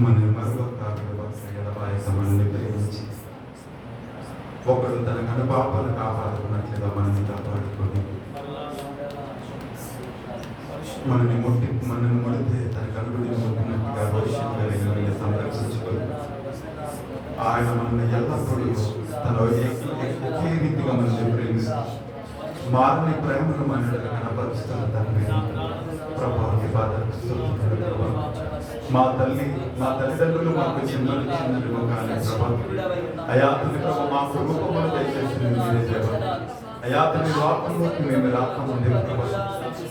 మన మరొక మనల్ని ప్రేమించి ఒకడు తన కనుపాపను కాపాడుకున్నట్లుగా మనల్ని కాపాడుకొని మనల్ని ముడితే తన కనుగుడిని ముట్టినట్టుగా భవిష్యత్తు కలిగిన సంరక్షించుకొని ఆయన మనల్ని ఎల్లప్పుడూ తన ఒకే రీతిగా మనల్ని ప్రేమిస్తారు. మారని ప్రేమను మన కనపరుస్తున్న తండ్రి ప్రభావి మా తల్లిదండ్రులు మాకు జన్మనిచ్చినట్లు కానీ అయాతని ప్రభు మా కుటుంబములు దయచేసింది మీరే దేవ. అయాతని వాకంలోకి మేము రాకముందే ప్రభు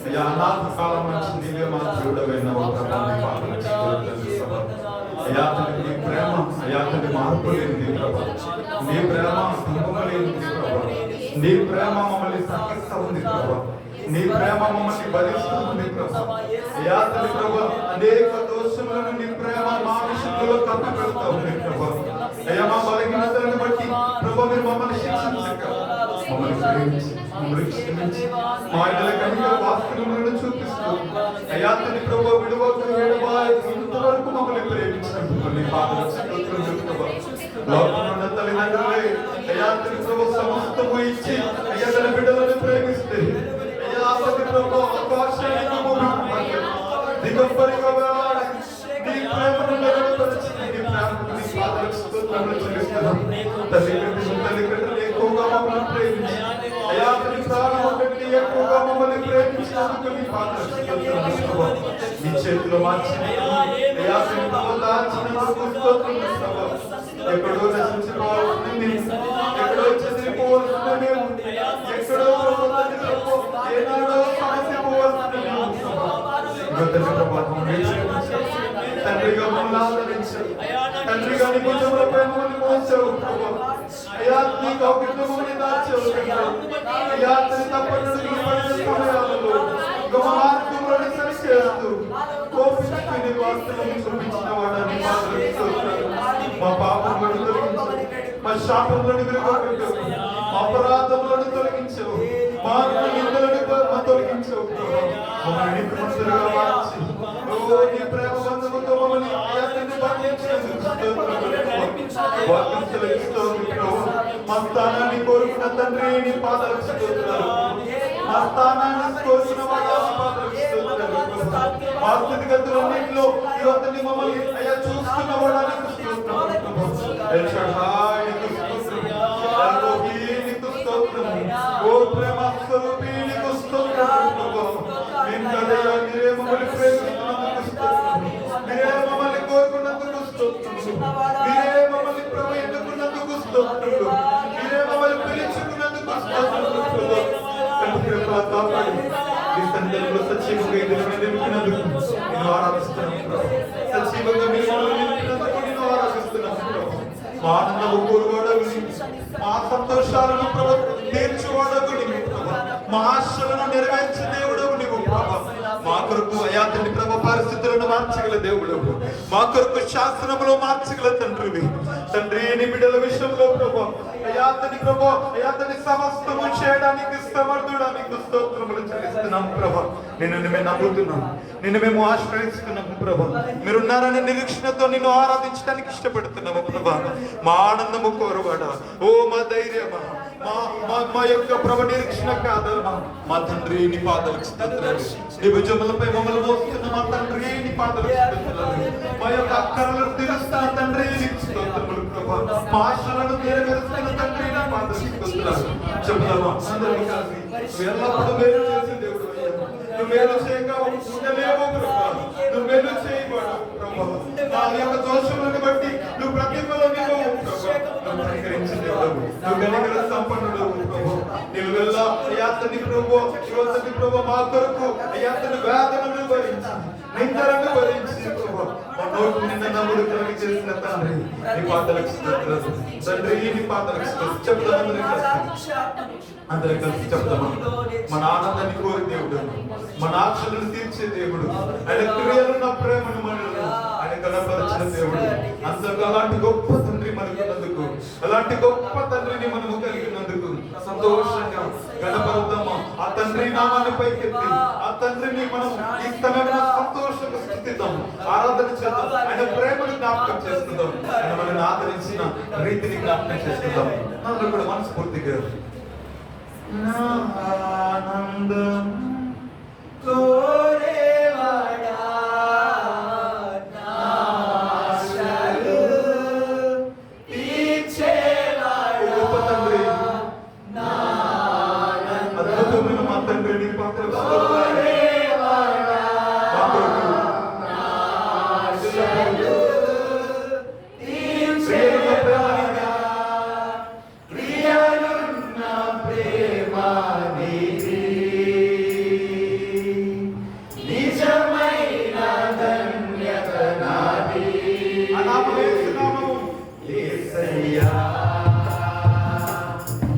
అయా అనాథ కాలం నుంచి నీవే మా దేవుడవైన అయాతని నీ ప్రేమ అయాతని మార్పు లేనిది ప్రభు. నీ ప్రేమ కుంభమలేనిది ప్రభు. నీ ప్రేమ మమ్మల్ని సహిస్తూ ఉంది ప్రభు. నీ ప్రేమ మమ్మల్ని భరిస్తూ ఉంది ప్రభు. అయాతని ప్రభు అనేక దోషములను నీ ప్రేమ మా విషయంలో కప్పిపెడతా ఉంది ప్రభు. అయ్యా మా బలహీనతలను బట్టి ప్రభు మీరు మమ్మల్ని శిక్షించక మమ్మల్ని ప్రేమించి మమ్మల్ని క్షమించి మా ఇళ్ళ కనుక వాస్తవములను చూపిస్తూ అయాతని ప్రభు విడువకు ఇంతవరకు మమ్మల్ని ప్రేమించినప్పుడు నీ పాదల స్తోత్రం చెప్తావా. లోకంలో తల్లిదండ్రులే అయాతని ప్రభు సమస్తము ఇచ్చి అయ్యా తన బిడ్డలను ప్రేమిస్తే అయాతని ప్రభు ఆకాశాన్ని దిగంబరిగా నీ ప్రేమను నెరవేర్చి నీ ప్రేమను నీ పాదల స్తోత్రములు చెల్లిస్తున్నాం. తల్లిదండ్రులు ఎక్కువగా మమ్మల్ని ప్రేమించి అయాతని ప్రాణం పెట్టి ఎక్కువగా మమ్మల్ని ప్రేమించినందుకు నీ పాదల స్తోత్రములు నీ చేతిలో మార్చి అయాతని దాచినందుకు స్తోత్రములు ఇస్తావా. ఎక్కడో నశించుకోవాల్సింది ఎక్కడో చెదిరిపోవాల్సిన మేము ఎక్కడో ఏనాడో సమస్య పోవాల్సిన తండ్రిగా మమ్మల్ని ఆదరించావు. తండ్రిగా నీ భుజములపై మమ్మల్ని మోసావు ప్రభు. అయ్యా నీ కౌగిట్లో మమ్మల్ని దాచావు. అయ్యా తన తప్పని పడిన సమయాలలో గొప్ప మార్గంలోని సరిచేస్తూ కోపించి నీ వాస్తవం చూపించిన వాడని మా పాపములను తొలగించావు. మా శాపములను విరగొట్టావు. మా అపరాధములను తొలగించావు. మా నిందలను తొలగించావు. మమ్మల్ని నీతిమంతులుగా మార్చి నీ ప్రేమ బంధముతో మమ్మల్ని వాక్యం తొలగిస్తోంది ప్రభు. మా స్థానాన్ని కోరుకున్న తండ్రి నీ పాదాలకు స్తోత్రాలు. మా స్థానాన్ని కోరుకున్న వాడాన్ని పాదాలకు స్తోత్రాలు. మా స్థితిగతులన్నింటిలో ఈరోజు మమ్మల్ని అయ్యా చూస్తున్న వాడానికి స్తోత్రాలు ప్రభు. ఓ ప్రేమ స్వరూపి నీకు స్తోత్రాలు ప్రభు. మీరే మమ్మల్ని ప్రేమిస్తున్నందుకు స్తోత్రాలు. మీరే మమ్మల్ని కోరుకున్నందుకు స్తోత్రాలు. మీరే మమ్మల్ని ప్రభు ఎన్నుకున్నందుకు స్తోత్రాలు. మీరే మమ్మల్ని పిలుచుకున్నందుకు స్తోత్రాలు. కాపాడి ఈ సందర్భంలో సజీవంగా ఎదురుగా నిలిపినందుకు నేను ఆరాధిస్తున్నాను ప్రభు. సజీవంగా మీరు మమ్మల్ని నిలిపినందుకు నేను ఆరాధిస్తున్నాను ప్రభు. మా ఆనందము కోరువాడవు మా సంతోషాలను ప్రభు తీర్చువాడవు నీవు ప్రభు. మా ఆశలను నెరవేర్చే దేవుడవు నీవు ప్రభు. మా కొరకు అయాతని ప్రభు పరిస్థితులను మార్చగల దేవుడు. మా కొరకు శాసనములో మార్చగల తండ్రివి. తండ్రి నీ బిడ్డల విషయంలో ప్రభు అయాతని ప్రభు అయాతని సమస్తము చేయడానికి సమర్థుడానికి స్తోత్రములు చెల్లిస్తున్నాం ప్రభు. నిన్ను మేము నమ్ముతున్నాం. నిన్ను మేము ఆశ్రయిస్తున్నాము ప్రభు. మీరున్నారని నిరీక్షణతో నిన్ను ఆరాధించడానికి ఇష్టపడుతున్నాము ప్రభు. మా ఆనందము కోరువాడ ఓ మా ధైర్యమా మా యొక్క ప్రభు నిరీక్షణ కాదమా మా తండ్రి నీ పాదాలకు స్తోత్రాలు. నీ భుజములపై మమ్మల్ని మోస్తున్న మా తండ్రి నీ పాదాలకు స్తోత్రాలు. మా యొక్క అక్కరలను తీరుస్తున్న తండ్రి నీకు స్తోత్రములు ప్రభు. మా ఆశలను నెరవేరుస్తున్న తండ్రి నీ పాదాలకు స్తోత్రాలు. చెబుదామా అందరం కలిసి ఎల్లప్పుడూ మేలు చేసే దేవుడు. నువ్వు మేలు చేయక ఉండలేవు ప్రభు. నువ్వు మేలు చేయబడు ప్రభు. నా యొక్క దోషములను బట్టి నువ్వు ప్రతిఫలం ఇవ్వవు ప్రభు. నువ్వు కనికరించే దేవుడు. నువ్వు కనికర సంపన్నుడు ప్రభు. నిలువెల్ల అయాతని ప్రభు ఈరోజు ప్రభు మా కొరకు అయాతని వేదనను భరించి నిందలను భరించి ప్రభు మా నోటి నిన్న నమ్ముడు కలిగి చేసిన తండ్రి నీ పాదాలకు స్తోత్రాలు. తండ్రి నీ పాదాలకు స్తోత్రాలు. చెప్తాం అందరం కలిసి చెప్తాము. మన ఆనందాన్ని కోరి దేవుడు, మన ఆశలను తీర్చే దేవుడు, ఆయన క్రియలను ప్రేమను మనలను ఆయన కనపరిచిన దేవుడు. అంతగా అలాంటి గొప్ప తండ్రి మనకున్నందుకు, అలాంటి గొప్ప తండ్రిని మనము కలిగినందుకు సంతోషంగా గణపరుద్దాము. ఆ తండ్రి నామాన్ని పైకెత్తి ఆ తండ్రిని మనం ఈ సమయంలో సంతోషంగా స్థుతిద్దాం, ఆరాధన చేద్దాం. ఆయన ప్రేమను జ్ఞాపకం చేసుకుందాం. మనల్ని ఆదరించిన రీతిని జ్ఞాపకం చేసుకుందాం. అందరూ కూడా మనస్ఫూర్తిగా ఆనందం కోరేవాడా నాశలు తీర్చేవాడా గొప్ప తండ్రి, నా అద్భుతమైన మా తండ్రి, నీ పాత్ర కోరేవాడా నాశలు తీర్చేవాడా ప్రియలున్న ప్రేమ నీది నిజమైన ధన్యత నాది యేసయ్యా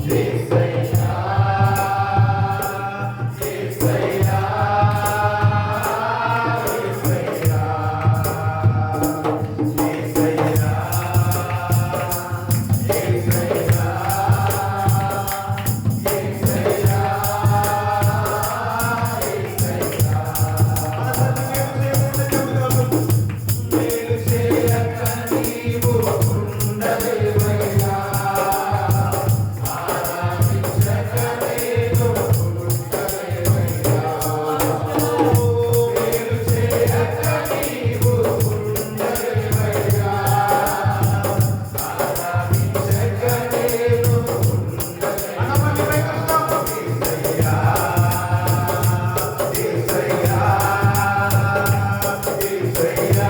యేసయ్యా యేసయ్యా యేసయ్యా యేసయ్యా యేసయ్యా మేలు చేయక నీవు ఉండలేవయ్యా ఆరాధించక నేను ఉండలేవయ్యా మేలు చేయక నీవు ఉండలేవయ్యా ఆరాధించక నేను ఉండలేవయ్యా యేసయ్యా యేసయ్యా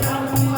నమ్మ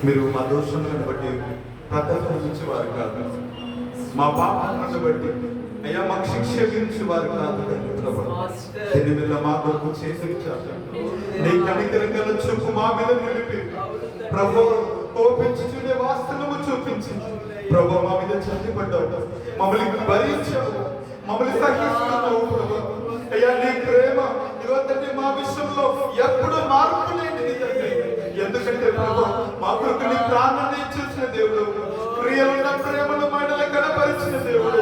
మీరు మా దోషములను బట్టి ప్రతిఫలించేవారు కాదు, మా పాపాలను బట్టి అయ్యా మాకు శిక్ష విధించేవారు కాదు. దీని మీద మా కొరకు చేసి నీ కనికరం గల చూపు మా మీద నిలిపి ప్రభు కోపించుచునే వాస్తవము చూపించి ప్రభు మా మీద చల్లిపడ్డావు, మమ్మల్ని భరించావు, మమ్మల్ని సహిస్తున్నావు ప్రభు. అయ్యా నీ ప్రేమ ఇవన్నీ మా విషయంలో ఎప్పుడు మార్పు లేనిది తండ్రి. ఎందుకంటే ప్రభు మా కొరకు నీ ప్రాణాన్ని ఇచ్చేసిన దేవుడు, ప్రియమైన ప్రేమను మాటలు కనపరిచిన దేవుడు,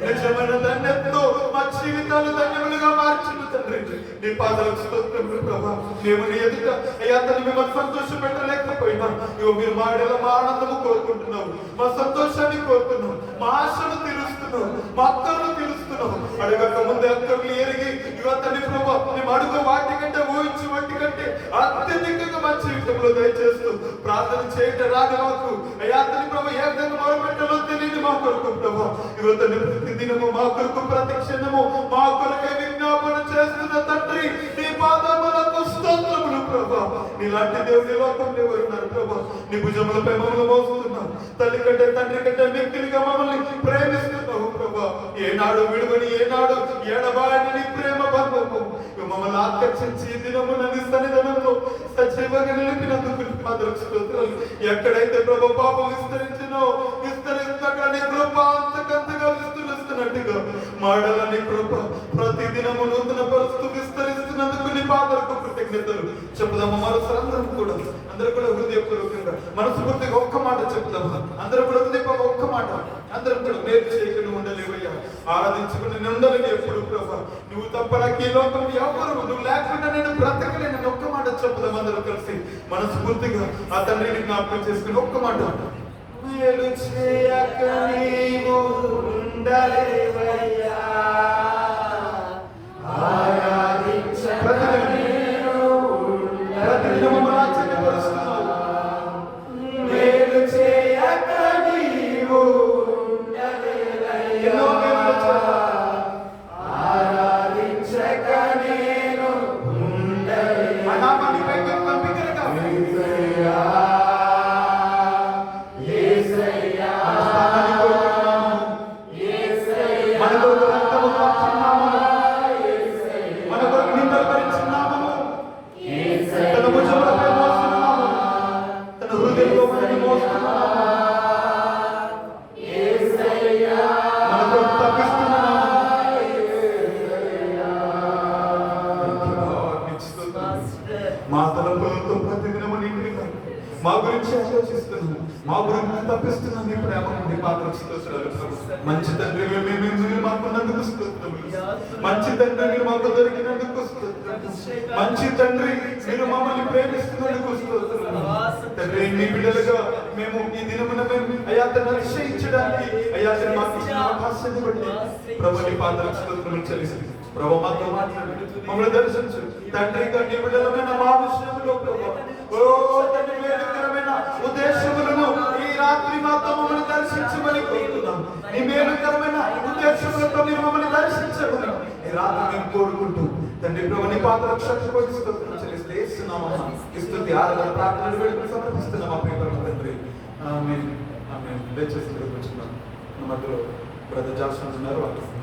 నిజమైన ధన్యతతో మా జీవితాలు ధన్యములుగా మార్చిన తండ్రి. నీ పాదాలకు స్తోత్రములు ప్రభు. మేము నీ ఎదుట అయ్యా తను మిమ్మల్ని సంతోష పెట్టలేకపోయినా ఇవ్వ మీరు మా ఎడల మా ఆనందము కోరుకుంటున్నావు, మా సంతోషాన్ని కోరుతున్నావు, మా ఆశను తీరుస్తున్నావు, మా అక్కలను తీరుస్తున్నావు. అడగక ముందే అక్కర్లు ఎరిగి ఇవ్వ తండ్రి ప్రభు మేము అడుగు వాటి కంటే ఊహించి వాటి కంటే అత్యధికంగా మా జీవితంలో దయచేస్తూ ప్రార్థన చేయటం రాదు మాకు. అయ్యా తండ్రి ప్రభు ఏ విధంగా మొదలుపెట్టాలో తెలియదు మా కొరకు ప్రభు. ఇవ్వ తండ్రి ప్రతి దినము మా కొరకు ప్రతి క్షణము మా కొరకే విజ్ఞాపన చేస్తున్న తండ్రి నీ పాదములకు స్తోత్రములు ప్రభు. నీలాంటి దేవుని లోకంలో ఎవరున్నారు ప్రభు? నీ భుజములపై మమ్మల్ని మోస్తున్నావు, తల్లి కంటే తండ్రి కంటే వ్యక్తులుగా మమ్మల్ని ప్రేమిస్తున్నావు ప్రభు. ఏనాడు విడువని ఏనాడు ఎడబాయని నీ ప్రేమ బంధము మమ్మల్ని ఆకర్షించి దినమున నీ సన్నిధానంలో సజీవంగా నిలిపినందుకు పాదలకు స్తోత్రాలు. ఎక్కడైతే ప్రభు పాపం విస్తరించినో విస్తరిస్తున్నట్టు నీ కృప అంతకంతగా విస్తరిస్తున్నట్టుగా మాడల నీ కృప ప్రతి దినము నూతన పరుస్తూ విస్తరిస్తున్నందుకు నీ బాధలకు కృతజ్ఞతలు చెప్పుదామా మరోసారి అందరూ కూడా హృదయపూర్వకంగా మనస్ఫూర్తిగా ఒక్క మాట చెప్తామా అందరూ కూడా హృదయపూర్వకంగా ఒక్క మాట అందరం కూడా నేర్పు చేయకుండా ఉండలేవయ్యా ఆరాధించుకుని నేను ఉండలేను ఎప్పుడు ప్రభా నువ్వు తప్ప నాకు ఈ లోకం ఎవరు నువ్వు లేకుండా నేను బ్రతకలేను ఒక్క మాట చెప్దాం అందరూ కలిసి మనస్ఫూర్తిగా ఆ తండ్రిని జ్ఞాపకం చేసుకుని ఒక్క మాట మేలు చేయక నీవు ఉండలేవయ్యా మేలు చేయక నీవు ఆరాధించక నేను మా తలపులతో ప్రతిదినము నిండిన మా గురించి ఆలోచిస్తున్నాము మా గురించి తప్పిస్తున్నాను నీ ప్రేమ నుండి మంచి తండ్రి మీరు మాకున్నందుకు మంచి తండ్రి మీరు మాకు దొరికినందుకు మంచి తండ్రి మీరు మమ్మల్ని ప్రేమిస్తున్నందుకు తండ్రి మీ బిడ్డలుగా మేము ఈ దినమున అయ్యా తను నిశ్చయించడానికి అయ్యా మాకు అవకాశాన్ని బట్టి ప్రభుని పాత్రకు స్తోత్రములు చెల్లిస్తుంది ప్రభు మాతో మాట్లాడు మమ్మల్ని దర్శించు తండ్రిగా నీ బిడ్డలమైన మా విషయంలో ప్రభు ఓ తండ్రి మేలుకరమైన ఉద్దేశములను ఈ రాత్రి మాతో మమ్మల్ని దర్శించమని కోరుతున్నాం నీ మేలుకరమైన ఉద్దేశములతో మీరు మమ్మల్ని దర్శించమని ఈ రాత్రి మేము కోరుకుంటూ తండ్రి ప్రభు నీ పాత్రకు శక్తిపడి స్తోత్రం చెల్లిస్తే ఇస్తున్నామా స్తుతి ఆరాధన ప్రార్థనలు వేడుకలు సమర్పిస్తున్నామా ప్రియమైన తండ్రి ఆమేన్ ఆమేన్ దయచేసి కూర్చున్నాం మధ్యలో బ్రదర్ జాన్సన్ ఉన్నారు వాళ్ళు